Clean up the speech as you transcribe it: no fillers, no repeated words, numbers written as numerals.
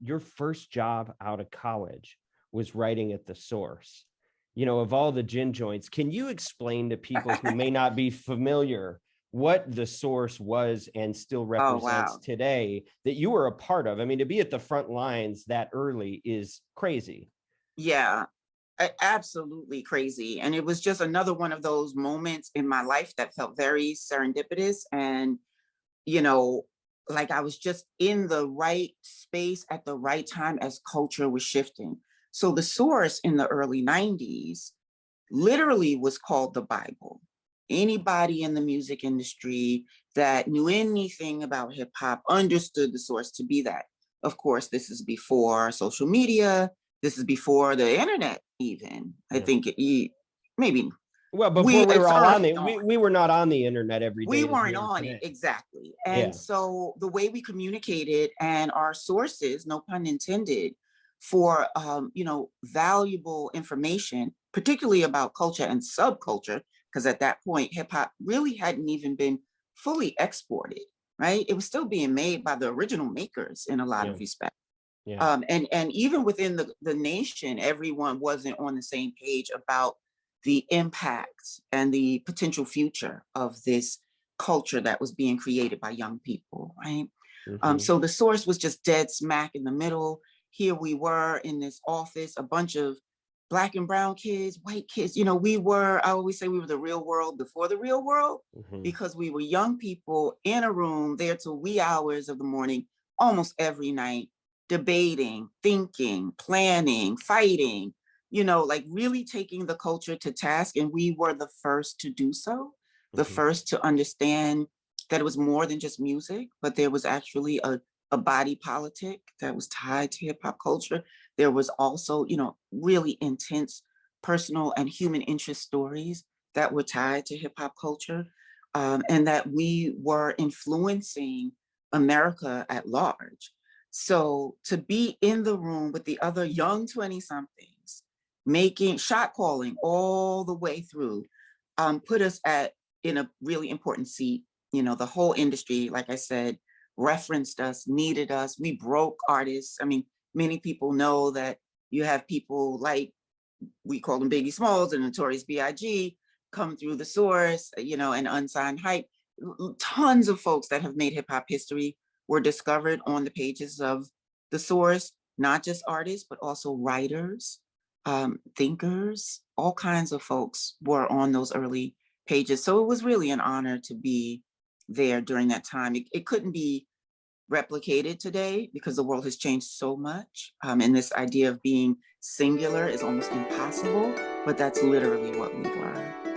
your first job out of college was writing at the Source, of all the gin joints. Can you explain to people who may not be familiar what the Source was and still Oh, represents wow. today that you were a part of? I mean, to be at the front lines that early is crazy. Yeah, absolutely crazy. And it was just another one of those moments in my life that felt very serendipitous. And, you know, like I was just in the right space at the right time as culture was shifting. So the Source in the early 90s literally was called the Bible. Anybody in the music industry that knew anything about hip hop understood the Source to be that. Of course, this is before social media. This is before the internet, even. I Yeah. think maybe Well, before we were it's all on early the, on. we were not on the internet every We day as we weren't are on it today. exactly. And Yeah. so the way we communicated and our sources, no pun intended, for valuable information, particularly about culture and subculture, because at that point hip hop really hadn't even been fully exported, right? It was still being made by the original makers in a lot Yeah. of respects. Yeah. And even within the nation, everyone wasn't on the same page about the impact and the potential future of this culture that was being created by young people, right? Mm-hmm. So the Source was just dead smack in the middle. Here we were in this office, a bunch of Black and brown kids, white kids. I always say we were the real world before the real world, Mm-hmm. because we were young people in a room there till wee hours of the morning, almost every night, debating, thinking, planning, fighting, like really taking the culture to task. And we were the first to do so, the Mm-hmm. first to understand that it was more than just music, but there was actually a body politic that was tied to hip hop culture. There was also, really intense personal and human interest stories that were tied to hip hop culture, and that we were influencing America at large. So to be in the room with the other young 20 somethings, making shot calling all the way through, put us in a really important seat. The whole industry, like I said, referenced us, needed us. We broke artists. I mean, many people know that you have people like, we call them Biggie Smalls and Notorious B.I.G. come through the Source, and Unsigned Hype. Tons of folks that have made hip hop history were discovered on the pages of the Source, not just artists, but also writers, thinkers, all kinds of folks were on those early pages. So it was really an honor to be there during that time. It couldn't be replicated today because the world has changed so much. And this idea of being singular is almost impossible, but that's literally what we were.